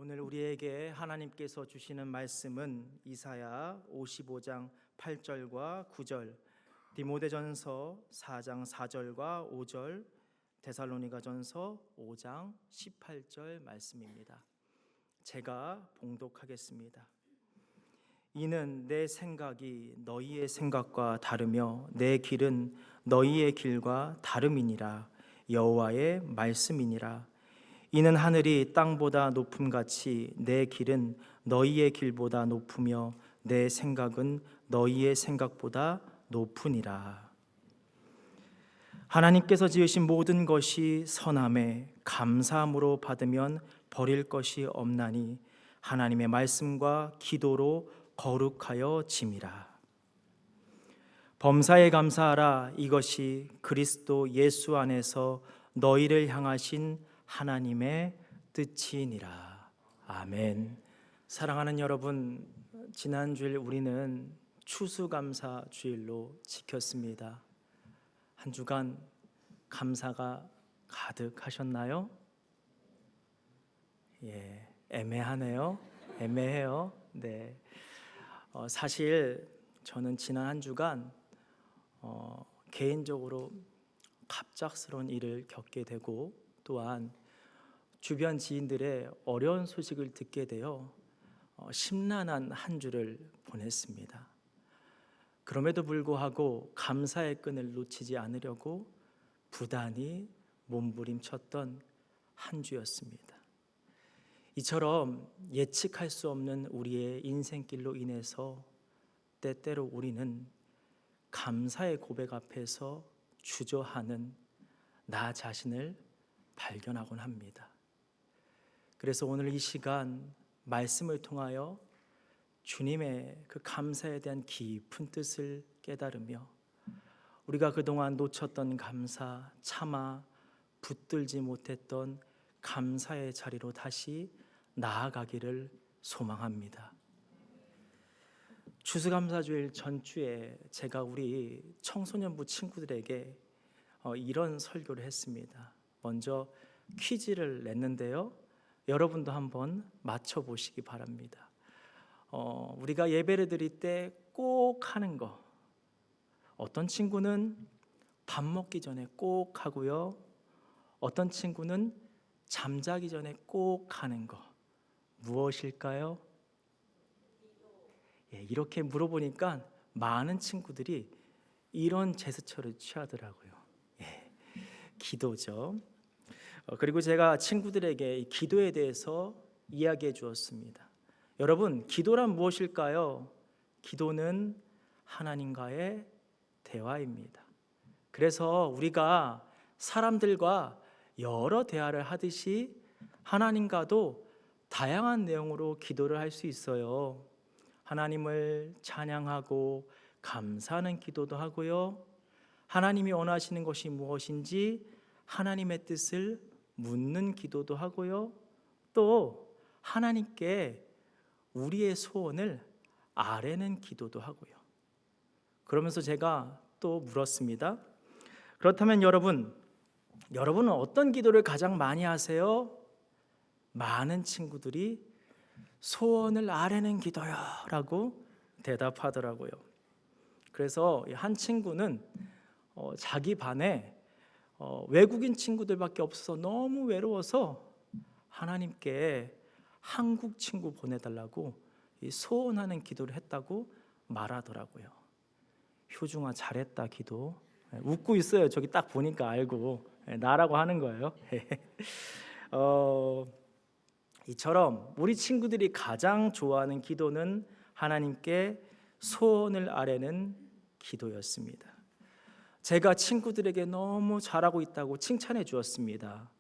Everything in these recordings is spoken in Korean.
오늘 우리에게 하나님께서 주시는 말씀은 이사야 55장 8절과 9절, 디모데전서 4장 4절과 5절, 데살로니가전서 5장 18절 말씀입니다. 제가 봉독하겠습니다. 이는 내 생각이 너희의 생각과 다르며 내 길은 너희의 길과 다름이니라. 여호와의 말씀이니라. 이는 하늘이 땅보다 높음같이 내 길은 너희의 길보다 높으며 내 생각은 너희의 생각보다 높으니라. 하나님께서 지으신 모든 것이 선함에 감사함으로 받으면 버릴 것이 없나니 하나님의 말씀과 기도로 거룩하여 짐이라. 범사에 감사하라. 이것이 그리스도 예수 안에서 너희를 향하신 하나님의 뜻이니라. 아멘. 사랑하는 여러분, 지난 주일 우리는 추수감사 주일로 지켰습니다. 한 주간 감사가 가득하셨나요? 애매하네요. 애매해요. 네. 사실 저는 지난 한 주간 개인적으로 갑작스러운 일을 겪게 되고 또한 주변 지인들의 어려운 소식을 듣게 되어 심란한 한 주를 보냈습니다. 그럼에도 불구하고 감사의 끈을 놓치지 않으려고 부단히 몸부림쳤던 한 주였습니다. 이처럼 예측할 수 없는 우리의 인생길로 인해서 때때로 우리는 감사의 고백 앞에서 주저하는 나 자신을 발견하곤 합니다. 그래서 오늘 이 시간 말씀을 통하여 주님의 그 감사에 대한 깊은 뜻을 깨달으며 우리가 그동안 놓쳤던 감사, 차마 붙들지 못했던 감사의 자리로 다시 나아가기를 소망합니다. 추수감사주일 전주에 제가 우리 청소년부 친구들에게 이런 설교를 했습니다. 먼저 퀴즈를 냈는데요. 여러분도 한번 맞춰보시기 바랍니다. 우리가 예배를 드릴 때 꼭 하는 거, 어떤 친구는 밥 먹기 전에 꼭 하고요. 어떤 친구는 잠자기 전에 꼭 하는 거 무엇일까요? 이렇게 물어보니까 많은 친구들이 이런 제스처를 취하더라고요. 기도죠. 그리고 제가 친구들에게 이 기도에 대해서 이야기해 주었습니다. 여러분, 기도란 무엇일까요? 기도는 하나님과의 대화입니다. 그래서 우리가 사람들과 여러 대화를 하듯이 하나님과도 다양한 내용으로 기도를 할 수 있어요. 하나님을 찬양하고 감사하는 기도도 하고요. 하나님이 원하시는 것이 무엇인지 하나님의 뜻을 묻는 기도도 하고요. 또 하나님께 우리의 소원을 아뢰는 기도도 하고요. 그러면서 제가 또 물었습니다. 그렇다면 여러분은 어떤 기도를 가장 많이 하세요? 많은 친구들이 소원을 아뢰는 기도요 라고 대답하더라고요. 그래서 한 친구는 자기 반에 외국인 친구들밖에 없어서 너무 외로워서 하나님께 한국 친구 보내달라고 소원하는 기도를 했다고 말하더라고요. 효중아 잘했다 기도. 웃고 있어요. 저기 딱 보니까 알고 나라고 하는 거예요. 이처럼 우리 친구들이 가장 좋아하는 기도는 하나님께 소원을 아뢰는 기도였습니다. 제가 친구들에게 너무 잘하고 있다고 칭찬해 주었습니다.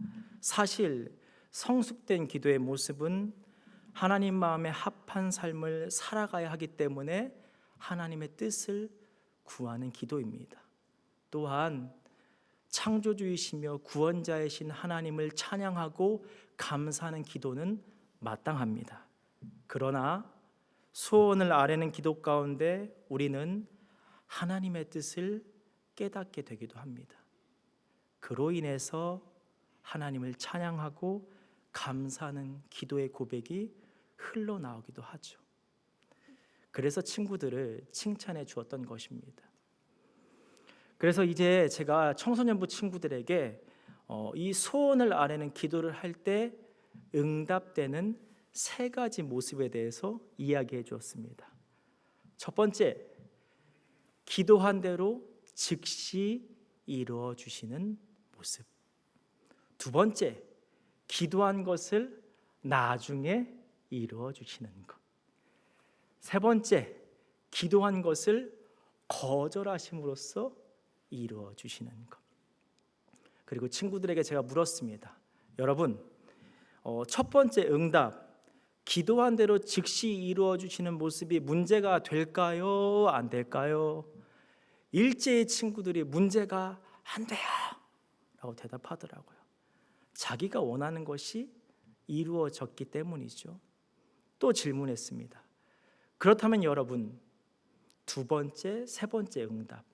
사실 성숙된 기도의 모습은 하나님 마음에 합한 삶을 살아가야 하기 때문에 하나님의 뜻을 구하는 기도입니다. 또한 창조주이시며 구원자이신 하나님을 찬양하고 감사하는 기도는 마땅합니다. 그러나 소원을 아뢰는 기도 가운데 우리는 하나님의 뜻을 깨닫게 되기도 합니다. 그로 인해서 하나님을 찬양하고 감사하는 기도의 고백이 흘러나오기도 하죠. 그래서 친구들을 칭찬해 주었던 것입니다. 그래서 이제 제가 청소년부 친구들에게 이 소원을 아뢰는 기도를 할 때 응답되는 3가지 모습에 대해서 이야기해 주었습니다. 첫 번째, 기도한 대로 즉시 이루어 주시는 모습. 두 번째, 기도한 것을 나중에 이루어 주시는 것. 세 번째, 기도한 것을 거절하심으로써 이루어 주시는 것. 그리고 친구들에게 제가 물었습니다. 여러분, 첫 번째 응답, 기도한 대로 즉시 이루어 주시는 모습이 문제가 될까요? 안 될까요? 일제히 친구들이 문제가 안 돼요 라고 대답하더라고요. 자기가 원하는 것이 이루어졌기 때문이죠. 또 질문했습니다. 그렇다면 여러분, 두 번째, 세 번째 응답,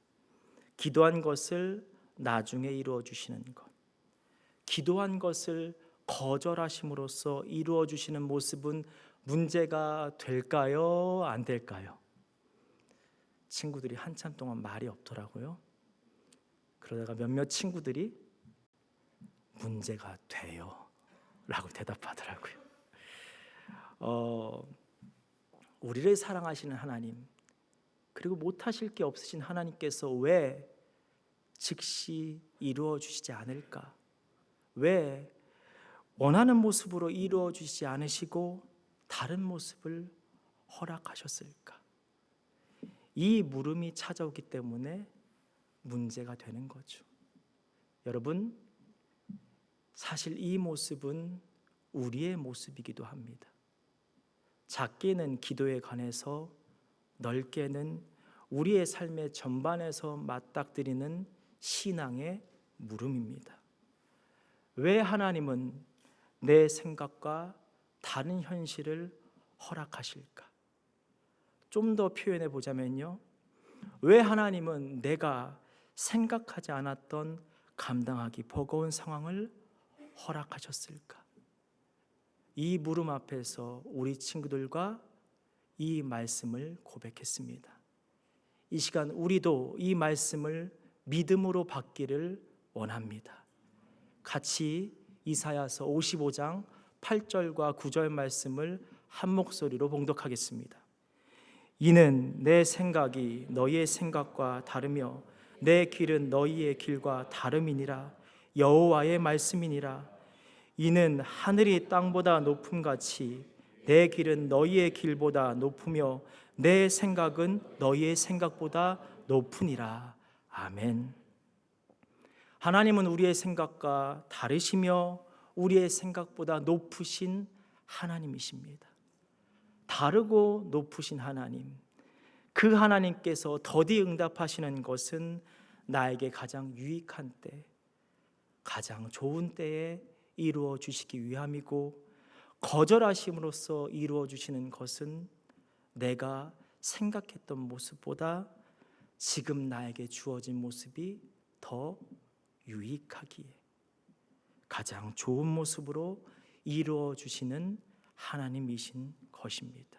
기도한 것을 나중에 이루어 주시는 것, 기도한 것을 거절하심으로써 이루어 주시는 모습은 문제가 될까요? 안 될까요? 친구들이 한참 동안 말이 없더라고요. 그러다가 몇몇 친구들이 문제가 돼요 라고 대답하더라고요. 우리를 사랑하시는 하나님, 그리고 못하실 게 없으신 하나님께서 왜 즉시 이루어 주시지 않을까? 왜 원하는 모습으로 이루어 주시지 않으시고 다른 모습을 허락하셨을까? 이 물음이 찾아오기 때문에 문제가 되는 거죠. 여러분, 사실 이 모습은 우리의 모습이기도 합니다. 작게는 기도에 관해서, 넓게는 우리의 삶의 전반에서 맞닥뜨리는 신앙의 물음입니다. 왜 하나님은 내 생각과 다른 현실을 허락하실까? 좀 더 표현해 보자면요, 왜 하나님은 내가 생각하지 않았던 감당하기 버거운 상황을 허락하셨을까? 이 물음 앞에서 우리 친구들과 이 말씀을 고백했습니다. 이 시간 우리도 이 말씀을 믿음으로 받기를 원합니다. 같이 이사야서 55장 8절과 9절 말씀을 한 목소리로 봉독하겠습니다. 이는 내 생각이 너희의 생각과 다르며 내 길은 너희의 길과 다름이니라. 여호와의 말씀이니라. 이는 하늘이 땅보다 높음같이 내 길은 너희의 길보다 높으며 내 생각은 너희의 생각보다 높으니라. 아멘. 하나님은 우리의 생각과 다르시며 우리의 생각보다 높으신 하나님이십니다. 다르고 높으신 하나님, 그 하나님께서 더디 응답하시는 것은 나에게 가장 유익한 때, 가장 좋은 때에 이루어 주시기 위함이고, 거절하심으로써 이루어 주시는 것은 내가 생각했던 모습보다 지금 나에게 주어진 모습이 더 유익하기에 가장 좋은 모습으로 이루어 주시는 하나님이신 것입니다.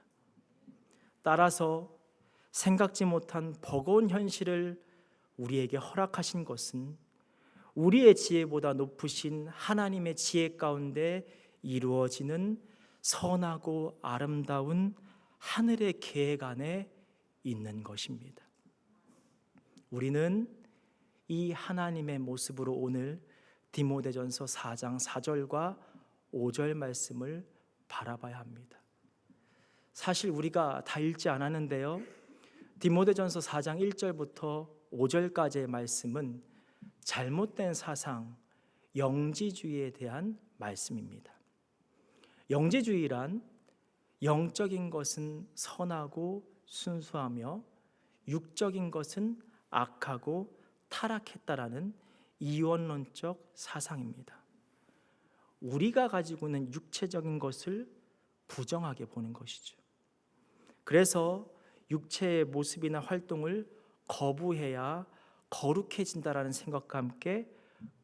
따라서 생각지 못한 버거운 현실을 우리에게 허락하신 것은 우리의 지혜보다 높으신 하나님의 지혜 가운데 이루어지는 선하고 아름다운 하늘의 계획 안에 있는 것입니다. 우리는 이 하나님의 모습으로 오늘 디모데전서 4장 4절과 5절 말씀을 바라봐야 합니다. 사실 우리가 다 읽지 않았는데요, 디모데전서 4장 1절부터 5절까지의 말씀은 잘못된 사상, 영지주의에 대한 말씀입니다. 영지주의란 영적인 것은 선하고 순수하며 육적인 것은 악하고 타락했다라는 이원론적 사상입니다. 우리가 가지고 있는 육체적인 것을 부정하게 보는 것이죠. 그래서 육체의 모습이나 활동을 거부해야 거룩해진다라는 생각과 함께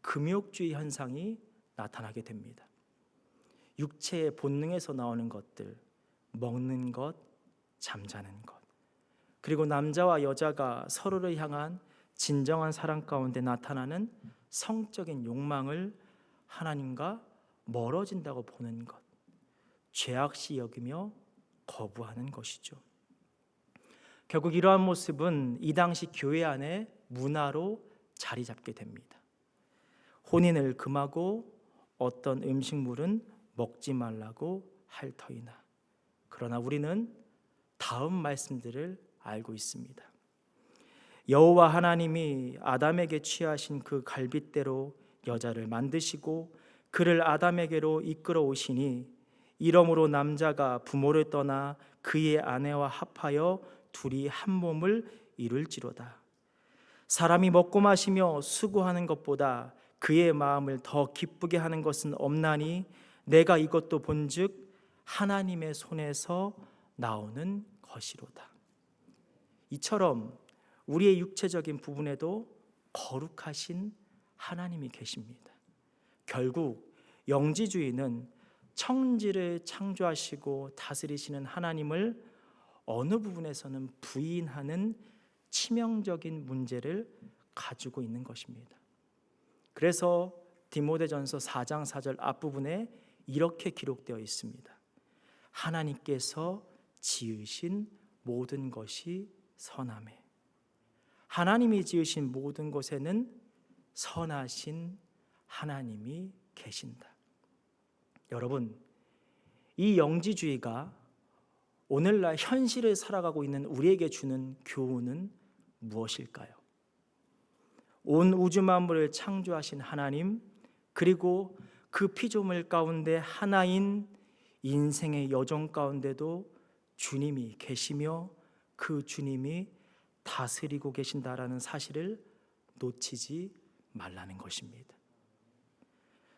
금욕주의 현상이 나타나게 됩니다. 육체의 본능에서 나오는 것들, 먹는 것, 잠자는 것, 그리고 남자와 여자가 서로를 향한 진정한 사랑 가운데 나타나는 성적인 욕망을 하나님과 멀어진다고 보는 것, 죄악시 여기며 거부하는 것이죠. 결국 이러한 모습은 이 당시 교회 안에 문화로 자리 잡게 됩니다. 혼인을 금하고 어떤 음식물은 먹지 말라고 할 터이나. 그러나 우리는 다음 말씀들을 알고 있습니다. 여호와 하나님이 아담에게 취하신 그 갈빗대로 여자를 만드시고 그를 아담에게로 이끌어 오시니 이러므로 남자가 부모를 떠나 그의 아내와 합하여 둘이 한 몸을 이룰지로다. 사람이 먹고 마시며 수고하는 것보다 그의 마음을 더 기쁘게 하는 것은 없나니 내가 이것도 본즉 하나님의 손에서 나오는 것이로다. 이처럼 우리의 육체적인 부분에도 거룩하신 하나님이 계십니다. 결국 영지주의는 천지를 창조하시고 다스리시는 하나님을 어느 부분에서는 부인하는 치명적인 문제를 가지고 있는 것입니다. 그래서 디모데전서 4장 4절 앞부분에 이렇게 기록되어 있습니다. 하나님께서 지으신 모든 것이 선하매. 하나님이 지으신 모든 것에는 선하신 하나님이 계신다. 여러분, 이 영지주의가 오늘날 현실을 살아가고 있는 우리에게 주는 교훈은 무엇일까요? 온 우주 만물을 창조하신 하나님, 그리고 그 피조물 가운데 하나인 인생의 여정 가운데도 주님이 계시며 그 주님이 다스리고 계신다라는 사실을 놓치지 말라는 것입니다.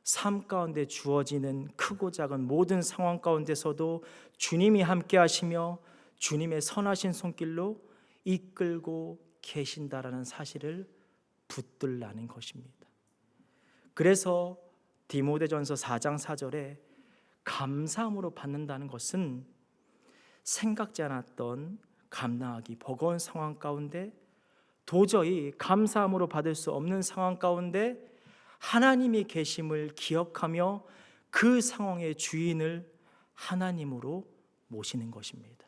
삶 가운데 주어지는 크고 작은 모든 상황 가운데서도 주님이 함께 하시며 주님의 선하신 손길로 이끌고 계신다라는 사실을 붙들라는 것입니다. 그래서 디모데전서 4장 4절에 감사함으로 받는다는 것은 생각지 않았던 감당하기 버거운 상황 가운데, 도저히 감사함으로 받을 수 없는 상황 가운데 하나님이 계심을 기억하며 그 상황의 주인을 하나님으로 모시는 것입니다.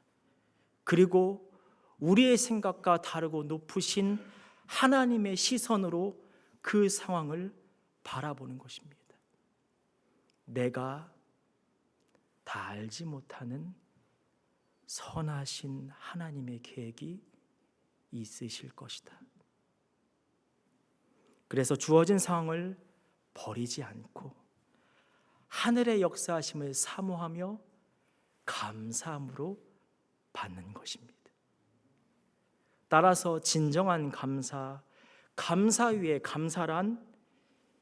그리고 우리의 생각과 다르고 높으신 하나님의 시선으로 그 상황을 바라보는 것입니다. 내가 다 알지 못하는 선하신 하나님의 계획이 있으실 것이다. 그래서 주어진 상황을 버리지 않고 하늘의 역사하심을 사모하며 감사함으로 받는 것입니다. 따라서 진정한 감사 위에 감사란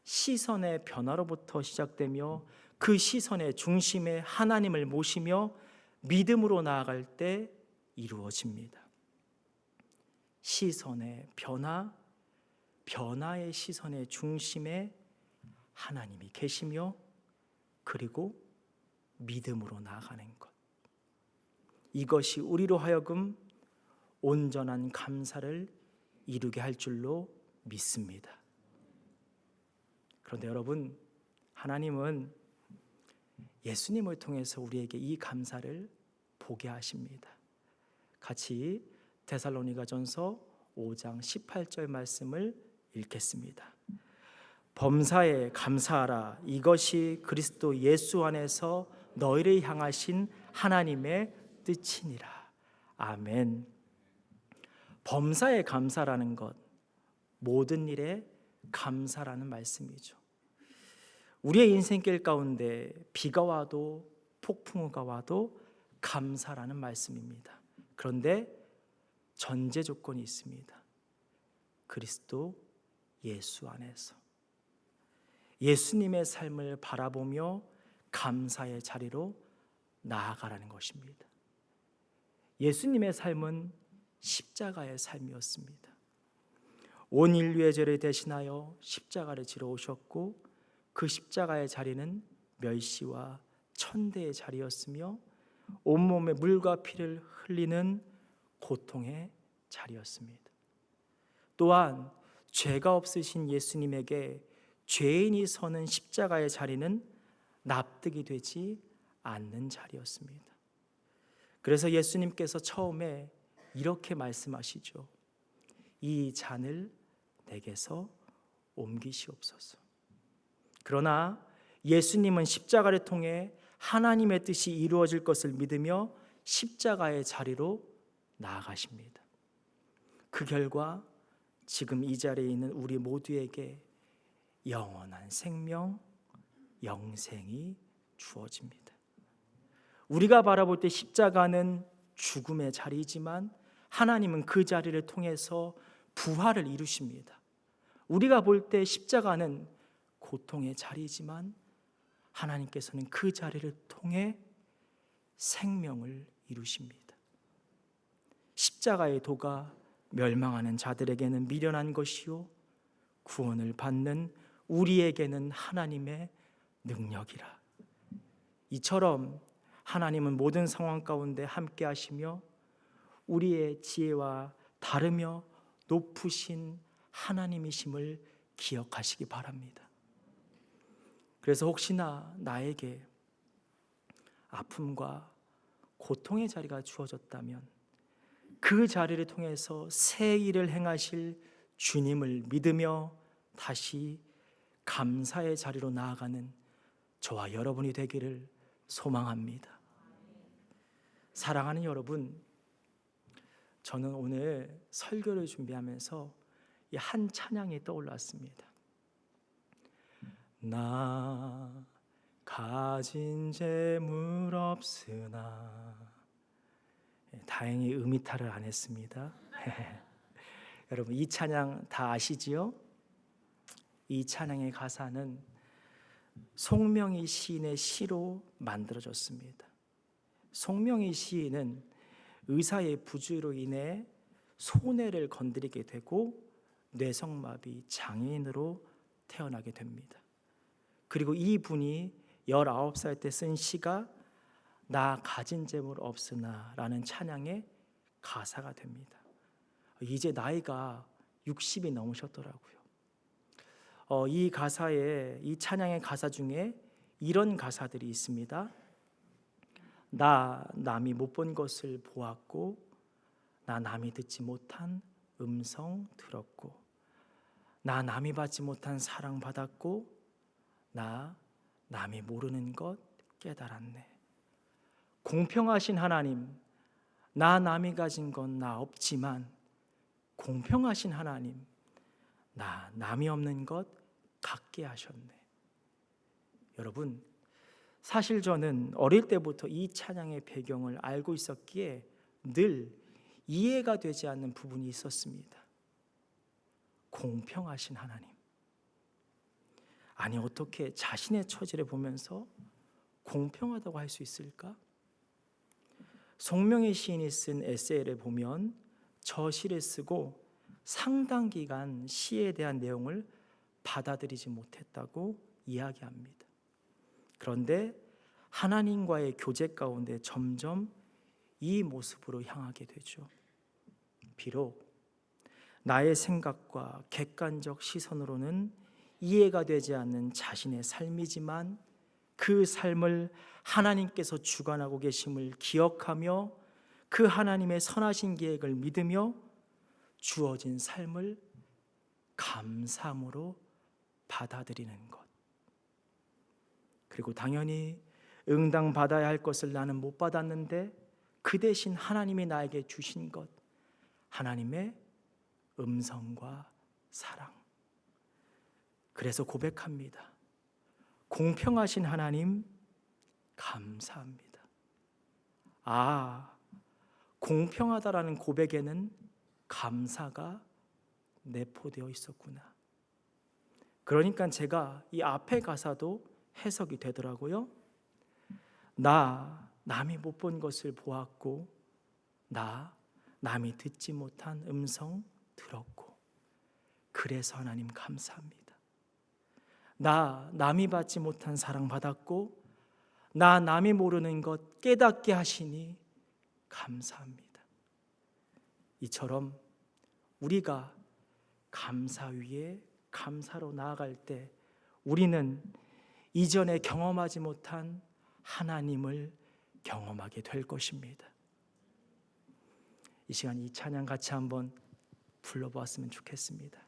시선의 변화로부터 시작되며 그 시선의 중심에 하나님을 모시며 믿음으로 나아갈 때 이루어집니다. 시선의 변화의 시선의 중심에 하나님이 계시며 그리고 믿음으로 나아가는 것, 이것이 우리로 하여금 온전한 감사를 이루게 할 줄로 믿습니다. 그런데 여러분, 하나님은 예수님을 통해서 우리에게 이 감사를 보게 하십니다. 같이 데살로니가전서 5장 18절 말씀을 읽겠습니다. 범사에 감사하라. 이것이 그리스도 예수 안에서 너희를 향하신 하나님의 뜻이니라. 아멘. 범사에 감사라는 것, 모든 일에 감사라는 말씀이죠. 우리의 인생길 가운데 비가 와도 폭풍우가 와도 감사라는 말씀입니다. 그런데 전제 조건이 있습니다. 그리스도 예수 안에서 예수님의 삶을 바라보며 감사의 자리로 나아가라는 것입니다. 예수님의 삶은 십자가의 삶이었습니다. 온 인류의 죄를 대신하여 십자가를 지러 오셨고 그 십자가의 자리는 멸시와 천대의 자리였으며 온몸에 물과 피를 흘리는 고통의 자리였습니다. 또한 죄가 없으신 예수님에게 죄인이 서는 십자가의 자리는 납득이 되지 않는 자리였습니다. 그래서 예수님께서 처음에 이렇게 말씀하시죠. 이 잔을 내게서 옮기시옵소서. 그러나 예수님은 십자가를 통해 하나님의 뜻이 이루어질 것을 믿으며 십자가의 자리로 나아가십니다. 그 결과 지금 이 자리에 있는 우리 모두에게 영원한 생명, 영생이 주어집니다. 우리가 바라볼 때 십자가는 죽음의 자리이지만 하나님은 그 자리를 통해서 부활을 이루십니다. 우리가 볼 때 십자가는 고통의 자리이지만 하나님께서는 그 자리를 통해 생명을 이루십니다. 십자가의 도가 멸망하는 자들에게는 미련한 것이요 구원을 받는 우리에게는 하나님의 능력이라. 이처럼 하나님은 모든 상황 가운데 함께 하시며 우리의 지혜와 다르며 높으신 하나님이심을 기억하시기 바랍니다. 그래서 혹시나 나에게 아픔과 고통의 자리가 주어졌다면 그 자리를 통해서 새 일을 행하실 주님을 믿으며 다시 감사의 자리로 나아가는 저와 여러분이 되기를 소망합니다. 사랑하는 여러분, 저는 오늘 설교를 준비하면서 이 한 찬양이 떠올랐습니다. 나 가진 재물 없으나, 다행히 음이탈을 안 했습니다. 여러분 이 찬양 다 아시지요? 이 찬양의 가사는 송명희 시인의 시로 만들어졌습니다. 송명희 시인은 의사의 부주의로 인해 손해를 건드리게 되고 뇌성마비 장애인으로 태어나게 됩니다. 그리고 이분이 19살 때 쓴 시가 나 가진 재물 없으나 라는 찬양의 가사가 됩니다. 이제 나이가 60이 넘으셨더라고요. 이 가사에, 이 찬양의 가사 중에 이런 가사들이 있습니다. 나 남이 못 본 것을 보았고, 나 남이 듣지 못한 음성 들었고, 나 남이 받지 못한 사랑 받았고, 나 남이 모르는 것 깨달았네. 공평하신 하나님, 나 남이 가진 건 나 없지만 공평하신 하나님, 나 남이 없는 것 갖게 하셨네. 여러분, 사실 저는 어릴 때부터 이 찬양의 배경을 알고 있었기에 늘 이해가 되지 않는 부분이 있었습니다. 공평하신 하나님, 아니 어떻게 자신의 처지를 보면서 공평하다고 할 수 있을까? 송명희 시인이 쓴 에세이를 보면 저 시를 쓰고 상당 기간 시에 대한 내용을 받아들이지 못했다고 이야기합니다. 그런데 하나님과의 교제 가운데 점점 이 모습으로 향하게 되죠. 비록 나의 생각과 객관적 시선으로는 이해가 되지 않는 자신의 삶이지만 그 삶을 하나님께서 주관하고 계심을 기억하며 그 하나님의 선하신 계획을 믿으며 주어진 삶을 감사함으로 받아들이는 것. 그리고 당연히 응당받아야 할 것을 나는 못 받았는데 그 대신 하나님이 나에게 주신 것, 하나님의 음성과 사랑. 그래서 고백합니다. 공평하신 하나님 감사합니다. 공평하다라는 고백에는 감사가 내포되어 있었구나. 그러니까 제가 이 앞에 가사도 해석이 되더라고요. 남이 못 본 것을 보았고, 남이 듣지 못한 음성 들었고, 그래서 하나님 감사합니다. 남이 받지 못한 사랑 받았고, 나 남이 모르는 것 깨닫게 하시니 감사합니다. 이처럼 우리가 감사 위에 감사로 나아갈 때 우리는 이전에 경험하지 못한 하나님을 경험하게 될 것입니다. 이 시간 이 찬양 같이 한번 불러보았으면 좋겠습니다.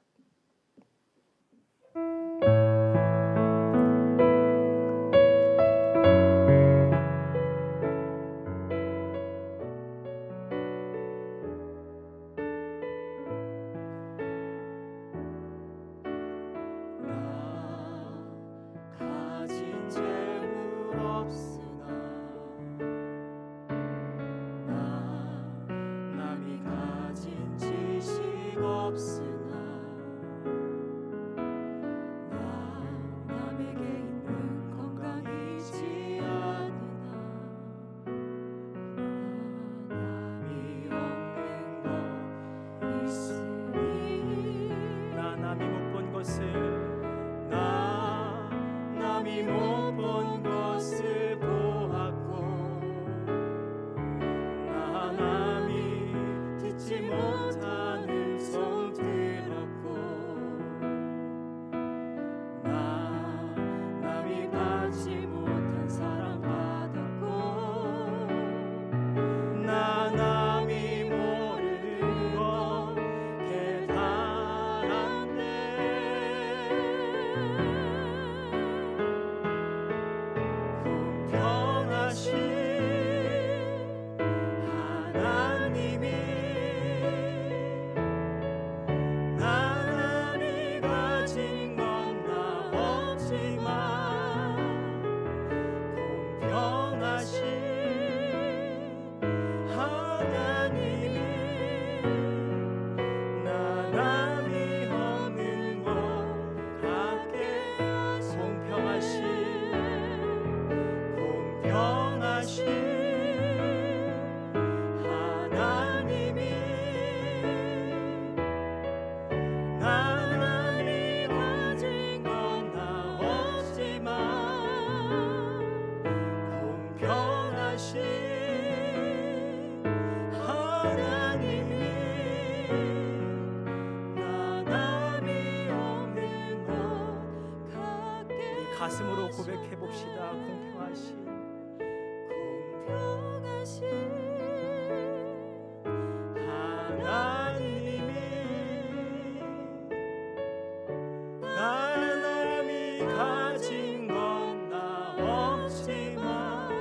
남이 못 본 것을 보았고 나 남이 듣지 못한 음성 들었고 나 남이 받지 못한 사랑 받았고 나 남이 모르는 것 깨달았네. 공평하신 하나님이 나 남이 가진 건 나 없지만 공평하신 하나님이 나 남이 없는 것 같게 공평하신 하나님이 나 남이 가진 건 나 없지만 공평하신 하나님이 나 남이 없는 것 같게. 우리 가슴으로 고백해 봅시다. 공평하신 하나님이 나 남이 가진 건 나 없지만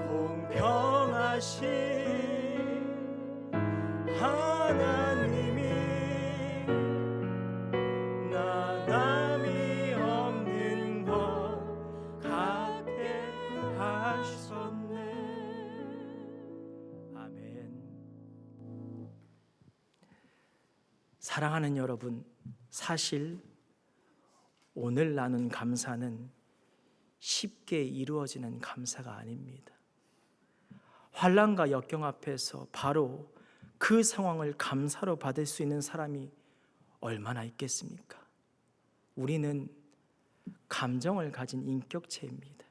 공평하신 하나님이 나 남이 없는 것 같게 하셨네. 아멘. 사랑하는 여러분, 사실 오늘 나눈 감사는 쉽게 이루어지는 감사가 아닙니다. 환난과 역경 앞에서 바로 그 상황을 감사로 받을 수 있는 사람이 얼마나 있겠습니까? 우리는 감정을 가진 인격체입니다.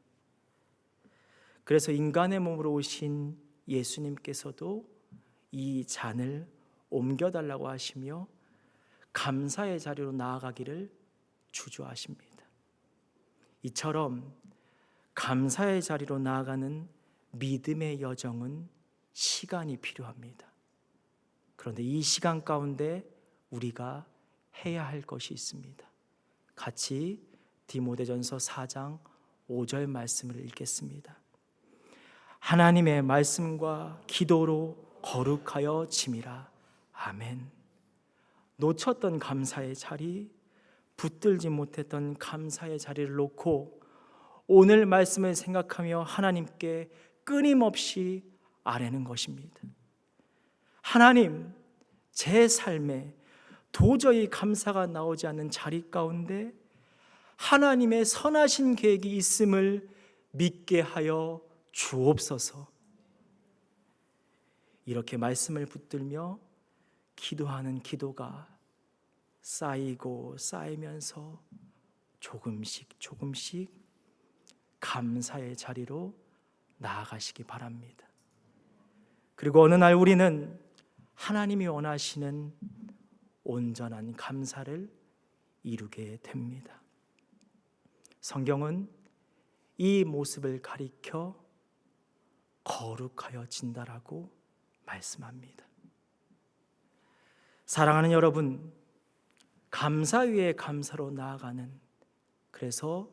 그래서 인간의 몸으로 오신 예수님께서도 이 잔을 옮겨달라고 하시며 감사의 자리로 나아가기를 주저하십니다. 이처럼 감사의 자리로 나아가는 믿음의 여정은 시간이 필요합니다. 그런데 이 시간 가운데 우리가 해야 할 것이 있습니다. 같이 디모데전서 4장 5절 말씀을 읽겠습니다. 하나님의 말씀과 기도로 거룩하여 짐이라. 아멘. 놓쳤던 감사의 자리, 붙들지 못했던 감사의 자리를 놓고 오늘 말씀을 생각하며 하나님께 끊임없이 아뢰는 것입니다. 하나님, 제 삶에 도저히 감사가 나오지 않는 자리 가운데 하나님의 선하신 계획이 있음을 믿게 하여 주옵소서. 이렇게 말씀을 붙들며 기도하는 기도가 쌓이고 쌓이면서 조금씩 감사의 자리로 나아가시기 바랍니다. 그리고 어느 날 우리는 하나님이 원하시는 온전한 감사를 이루게 됩니다. 성경은 이 모습을 가리켜 거룩하여진다라고 말씀합니다. 사랑하는 여러분, 감사 위에 감사로 나아가는, 그래서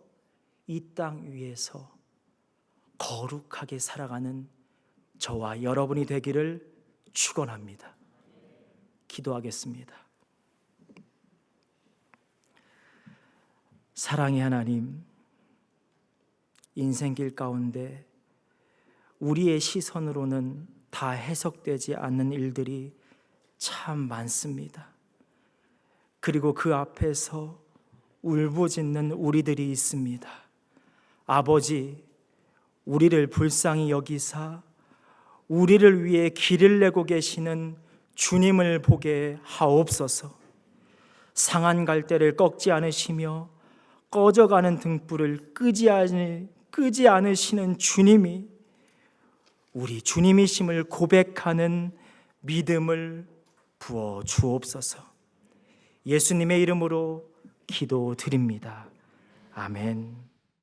이 땅 위에서 거룩하게 살아가는 저와 여러분이 되기를 축원합니다. 기도하겠습니다. 사랑의 하나님, 인생길 가운데 우리의 시선으로는 다 해석되지 않는 일들이 참 많습니다. 그리고 그 앞에서 울부짖는 우리들이 있습니다. 아버지, 우리를 불쌍히 여기사 우리를 위해 길을 내고 계시는 주님을 보게 하옵소서. 상한 갈대를 꺾지 않으시며 꺼져가는 등불을 끄지 않으시는 주님이 우리 주님이심을 고백하는 믿음을 부어 주옵소서. 예수님의 이름으로 기도드립니다. 아멘.